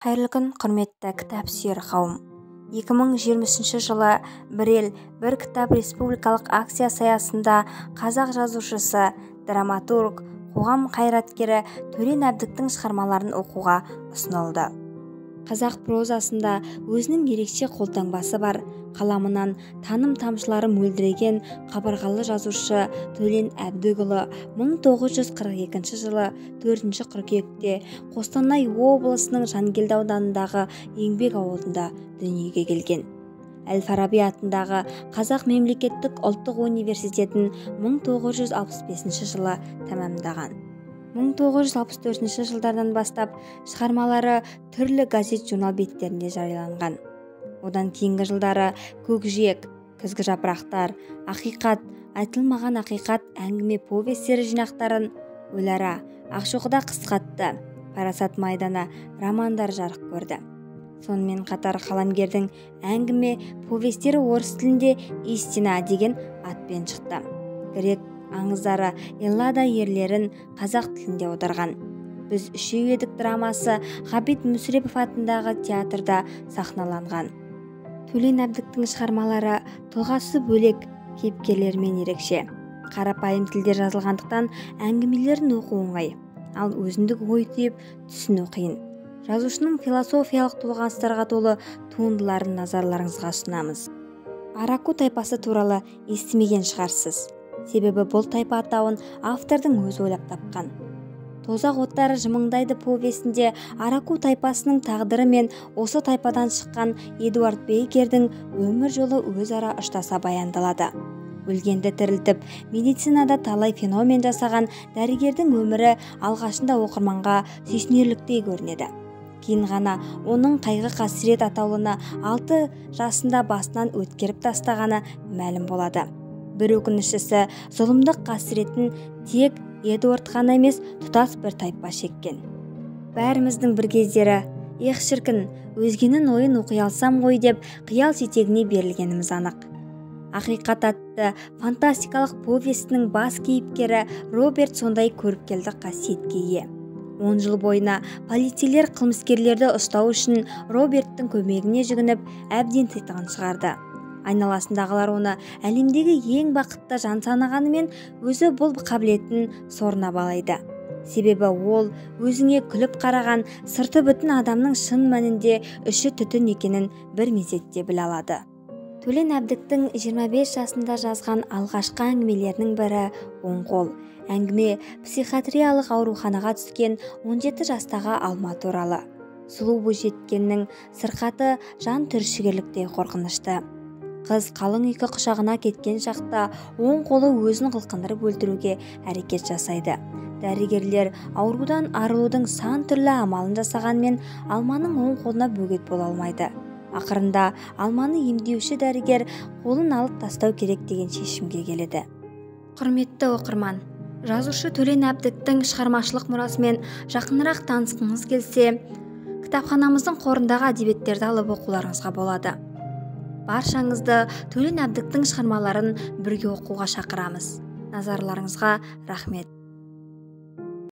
Қайырлы күн, құрметті кітап сүйер қауым. 2023 жылы бір ел, бір кітап республикалық акциясы аясында қазақ жазушысы, драматург, қоғам қайраткері Төлен Әбдіктің шығармаларын оқуға ұсынылды. Қазақ прозасында өзінің ерекше қолтаңбасы бар, қаламынан таным тамшылары мөлдіреген қабырғалы жазушы Төлен Әбдікұлы 1942 жылы 4 қыркүйекте Қостанай облысының Жангелді ауданындағы Еңбек ауылында дүниеге келген. Әл-Фараби атындағы Қазақ мемлекеттік ұлттық университетін 1965 жылы тәмамдаған. 1964 жылдардан бастап шығармалары түрлі газет-журнал беттерінде жарияланған. Одан кейінгі жылдары Көкжиек, Күзгі жапырақтар, Ақиқат, Айтылмаған ақиқат әңгіме повестері жинақтарын, Өлара, Ақшоқыда қысқатты, Парасат майданы романдар жарық көрді. Сонымен қатар қаламгердің әңгіме повестері орыс тілінде «Истина» деген атпен шықты. Грек аңыздары Эллада ерлерін қазақ тілінде аударған. Біз үшеу едік драмасы Ғабит Мүсірепов атындағы театрда сахналанған. Төлен Әбдіктің шығармалары тұлғасы бөлек, кейіпкерлермен ерекше. Қарапайым тілде жазылғандықтан әңгімелерін оқу оңай, ал өзіндік ой түйіп түсіну қиын. Жазушының философиялық толғаныстарға толы туындыларын назарларыңызға ұсынамыз. Араку тайпасы туралы естімеген шығарсыз. Себебі бұл тайпа атауын автордың өзі ойлап тапқан. Тозақ оттары жымыңдайды повесінде Араку тайпасының тағдыры мен осы тайпадан шыққан Эдуард Бейкердің өмір жолы өзара ұштаса баяндалады. Өлгенді тірілтіп, медицинада талай феномен жасаған дәрігердің өмірі алғашында оқырманға сүйсінерліктей көрінеді. Кейін ғана оның қайғы қасірет атаулыны 6 жасында басынан өткеріп тастағаны мәлім болады. Бір өкініштісі, зұлымдық қасіретін тек Эдуард ғана емес, тұтас бір тайпа шеккен. Бәріміздің бір кездері, ех шіркін, өзгенің ойын оқи алсам ғой деп қиял жетегіне берілгеніміз анық. Ақиқат атты фантастикалық повестінің бас кейіпкері Роберт сондай көріпкелдік қасиетке ие. 10 жыл бойына полицейлер қылмыскерлерді ұстау үшін Роберттің көмегіне жүгініп, әбден титығын шығарды. Айналасындағылар оны әлемдегі ең бақытты жан санағанымен, өзі бұл қабілетін сорына балайды. Себебі ол өзіңе күліп қараған сырты бүтін адамның шын мәнінде іші түтін екенін бір мезетте біле алады. Төлен Әбдіктің 25 жасында жазған алғашқы әңгімелерінің бірі «Оң қол». Әңгіме психиатриялық ауруханаға түскен 17 жастағы Алма туралы. Сұлу бойжеткеннің сырқаты жан түршігерліктей қорқынышты. Қыз қалың үйкі құшағына кеткен шақта оң қолы өзін қылқындырып өлтіруге әрекет жасайды. Дәрігерлер аурудан арылудың сан түрлі амалын жасағанмен Алманың оң қолына бөгет бола алмайды. Ақырында Алманы емдеуші дәрігер қолын алып тастау керек деген шешімге келеді. Құрметті оқырман, жазушы Төлен Әбдіктің шығармашылық мұрасымен жақынырақ танысқыңыз келсе, кітапханамыздың қорындағы әдебиеттерді алып оқуларыңызға болады. Баршаңызды Төлен Әбдіктің шығармаларын бірге оқуға шақырамыз. Назарларыңызға рахмет.